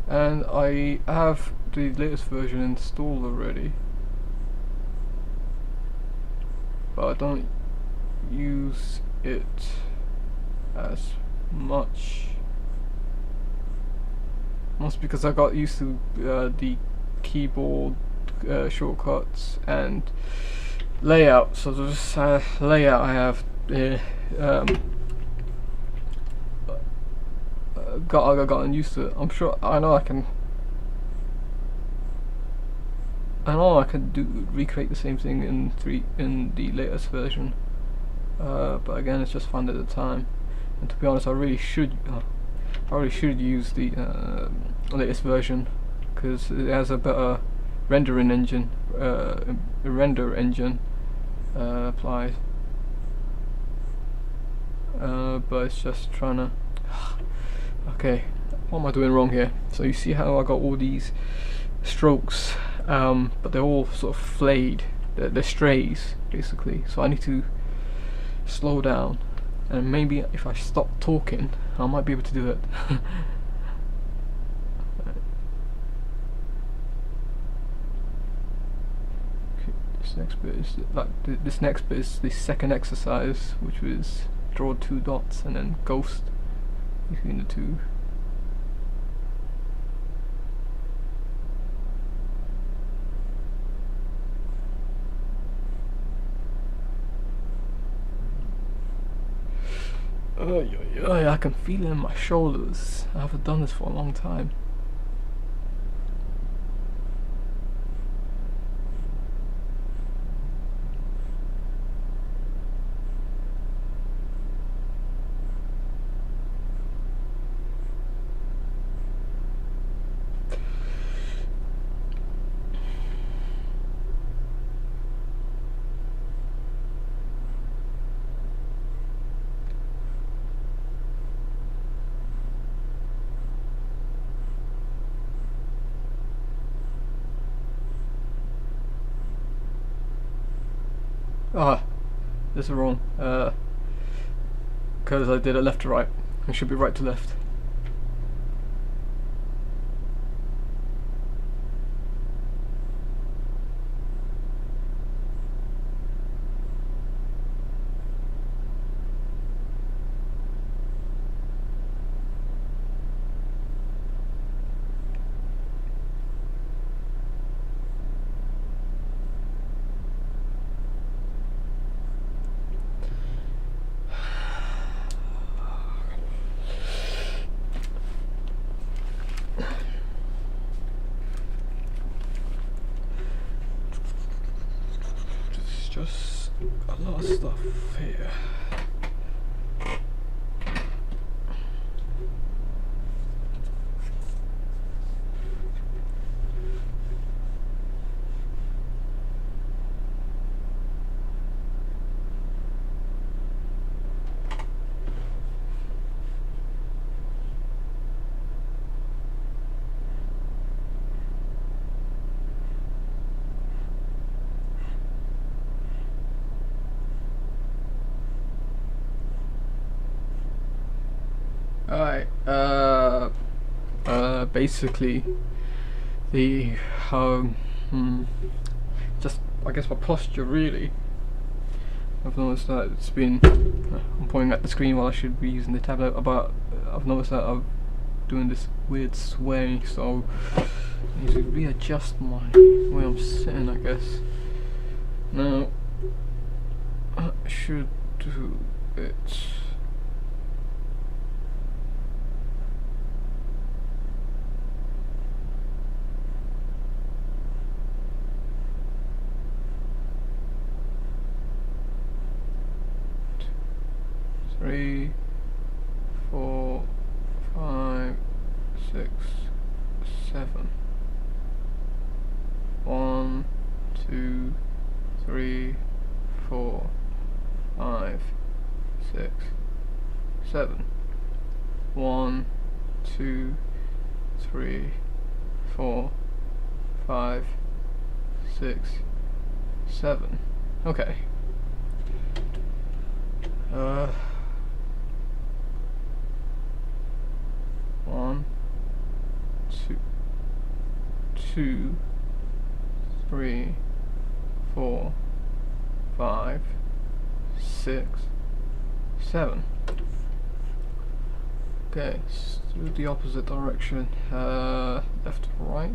and I have the latest version installed already, but I don't use it as much. Mostly because I got used to the keyboard shortcuts and layout. So this layout I have gotten used to it. I'm sure I know I can recreate the same thing in the latest version. But again, it's just fun at the time. And to be honest, I really should use the latest version because it has a better rendering engine, render engine applied. But it's just trying to. Okay, what am I doing wrong here? So you see how I got all these strokes, but they're all sort of flayed. They're strays basically. So I need to slow down, and maybe if I stop talking, I might be able to do it. Okay, this next bit is the second exercise, which was draw 2 dots and then ghost between the two. I can feel it in my shoulders. I haven't done this for a long time. Ah, this is wrong. Because I did it left to right. It should be right to left. Just a lot of stuff here. Alright, basically, the, just, I guess my posture really. I've noticed that it's been, I'm pointing at the screen while I should be using the tablet, but I've noticed that I'm doing this weird sway, so I need to readjust my way I'm sitting, I guess. Now, I should do it. Three, 4, 5, 6, 7. 1, 2, 3, 4, 5, 6, 7. 1, 2, 3, 4, 5, 6, 7. Okay. 1, 2. 2, 3, 4, 5, 6, 7. Okay, let's do the opposite direction. Left to right.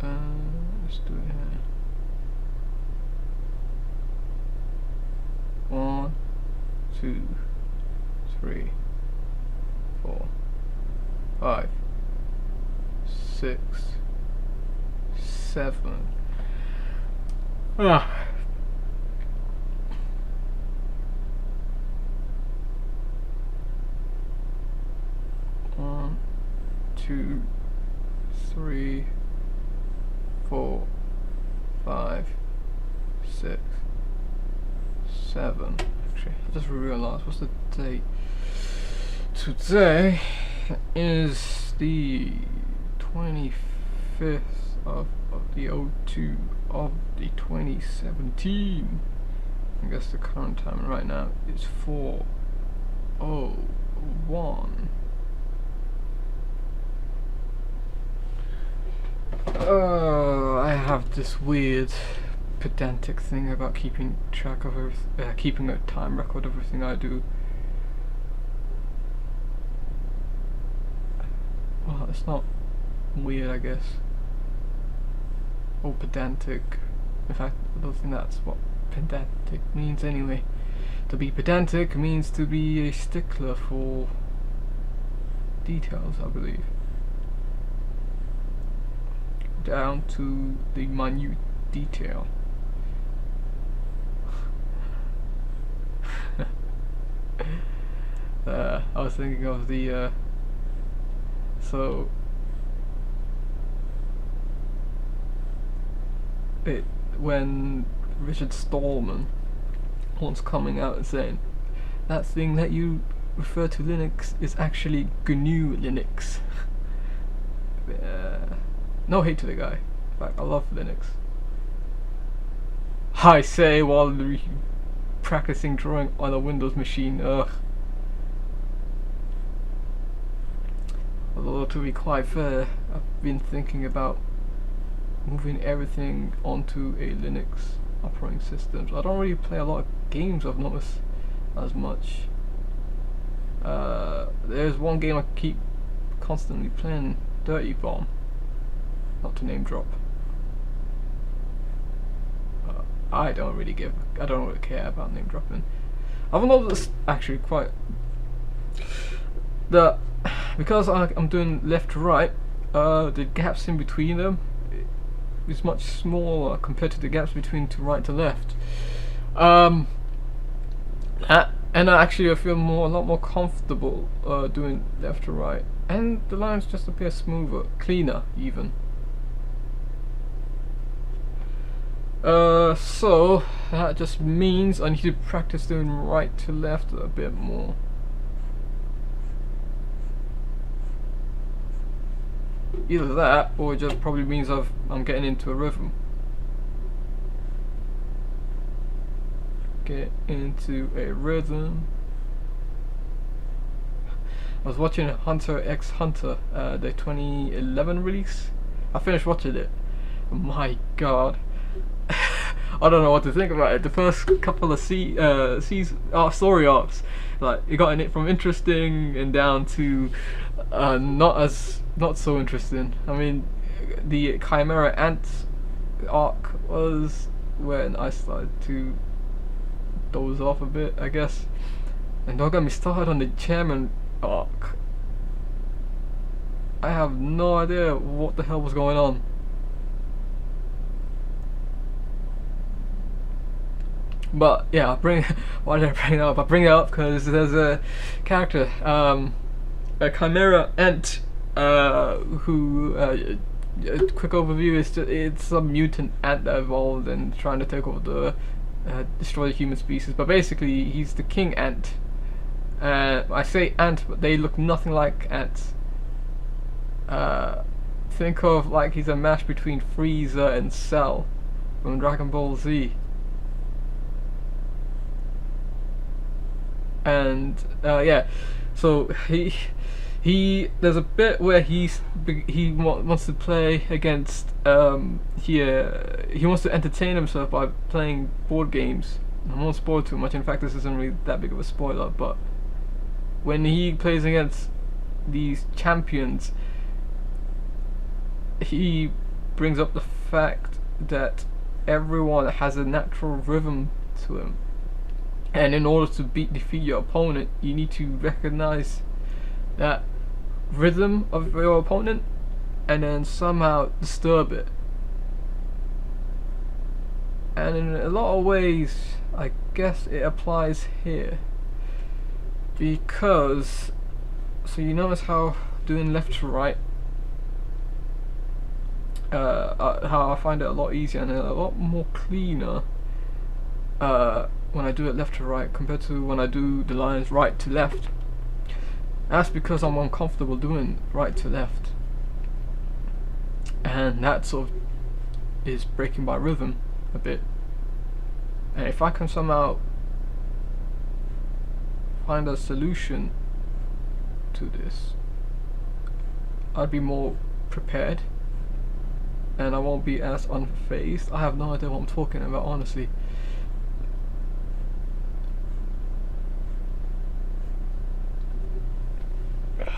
Let's do it here. 1, 2, 3, 4, 5, 6, 7. Ah. 1, 2, 3, 4, 5, 6, 7. Actually, I just realized, what's the date? Today is the 25th of the 02 of the 2017. I guess the current time right now is 4:01. I have this weird pedantic thing about keeping track of keeping a time record of everything I do. Well, it's not weird, I guess. Or pedantic. In fact, I don't think that's what pedantic means anyway. To be pedantic means to be a stickler for details, I believe. Down to the minute detail. I was thinking of the when Richard Stallman once coming out and saying that thing that you refer to Linux is actually GNU Linux. No hate to the guy. In fact, I love Linux. I say while practicing drawing on a Windows machine. Ugh. Although to be quite fair, I've been thinking about moving everything onto a Linux operating system. So I don't really play a lot of games, I've noticed, as much. There's one game I keep constantly playing, Dirty Bomb. Not to name drop. I don't really care about name dropping. I've noticed actually quite that because I'm doing left to right, the gaps in between them is much smaller compared to the gaps between to right to left. And actually I feel a lot more comfortable doing left to right, and the lines just appear smoother, cleaner even. So that just means I need to practice doing right to left a bit more. Either that, or it just probably means I'm getting into a rhythm. Get into a rhythm. I was watching Hunter x Hunter, the 2011 release. I finished watching it. My God. I don't know what to think about it. The first couple of story arcs, like it got in it from interesting and down to not so interesting. I mean, the Chimera Ant arc was when I started to doze off a bit, I guess. And don't get me started on the Chairman arc. I have no idea what the hell was going on. But yeah, why did I bring it up? I bring it up because there's a character, a Chimera Ant, who a quick overview is it's a mutant ant that evolved and trying to take over destroy the human species. But basically, he's the king ant. I say ant, but they look nothing like ants. Think of like he's a mash between Frieza and Cell from Dragon Ball Z. And yeah, so he there's a bit where he wants to play against he wants to entertain himself by playing board games. I won't spoil too much. In fact, this isn't really that big of a spoiler, but when he plays against these champions, he brings up the fact that everyone has a natural rhythm to him, and in order to defeat your opponent, you need to recognize that rhythm of your opponent and then somehow disturb it. And in a lot of ways, I guess it applies here, because so you notice how doing left to right, how I find it a lot easier and a lot more cleaner when I do it left to right compared to when I do the lines right to left. That's because I'm uncomfortable doing right to left, and that sort of is breaking my rhythm a bit. And if I can somehow find a solution to this, I'd be more prepared and I won't be as unfazed. I have no idea what I'm talking about, honestly.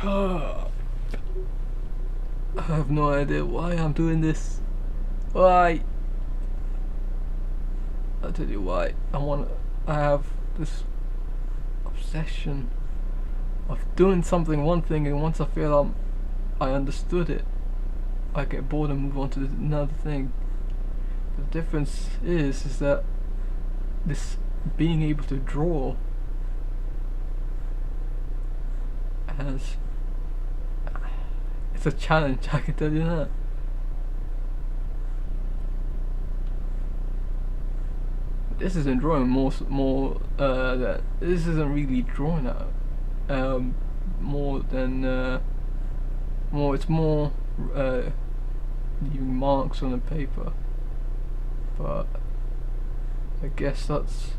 I have no idea why I'm doing this. Why? I'll tell you why. I have this obsession of doing one thing, and once I feel I understood it, I get bored and move on to another thing. The difference is that this being able to draw it's a challenge, I can tell you that. This isn't drawing that this isn't really drawing out more than it's more leaving marks on the paper, but I guess that's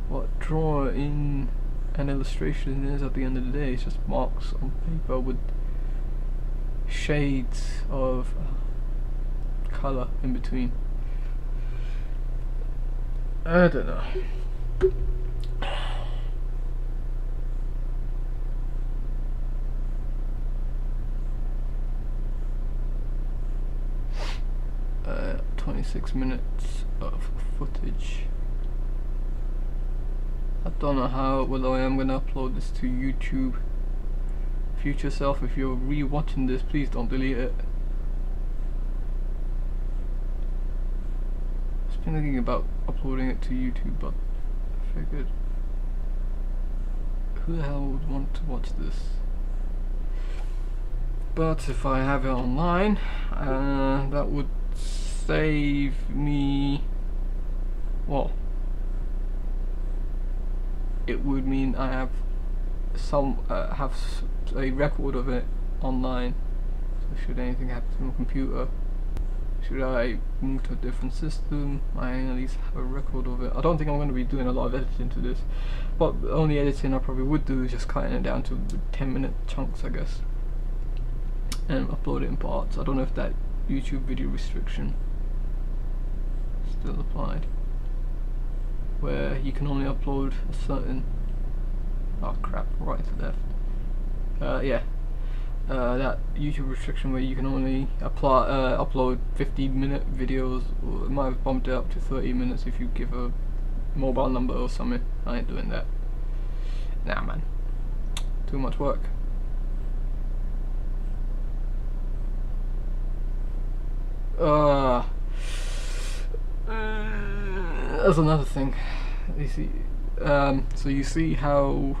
what drawing an illustration is at the end of the day. It's just marks on paper with shades of color in between. I don't know. 26 minutes of footage. I don't know how well I am gonna upload this to YouTube. Future self, if you're re-watching this, please don't delete it. I've been thinking about uploading it to YouTube, but I figured, who the hell would want to watch this? But if I have it online, that would save me, well, it would mean I have a record of it online. So should anything happen to my computer, should I move to a different system, I at least have a record of it. I don't think I'm going to be doing a lot of editing to this, but the only editing I probably would do is just cutting it down to 10-minute chunks, I guess, and upload it in parts. I don't know if that YouTube video restriction still applied, where you can only upload a certain, oh crap, right to left, that YouTube restriction where you can only upload 15-minute videos, or it might have bumped it up to 30 minutes if you give a mobile number or something. I ain't doing that. Nah man, too much work. That's another thing. You see, so you see how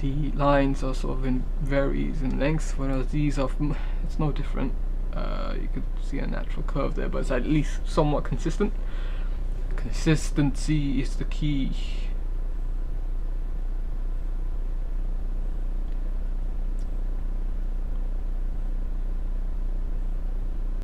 the lines are sort of varies in length, whereas these are it's no different. You could see a natural curve there, but it's at least somewhat consistent. Consistency is the key.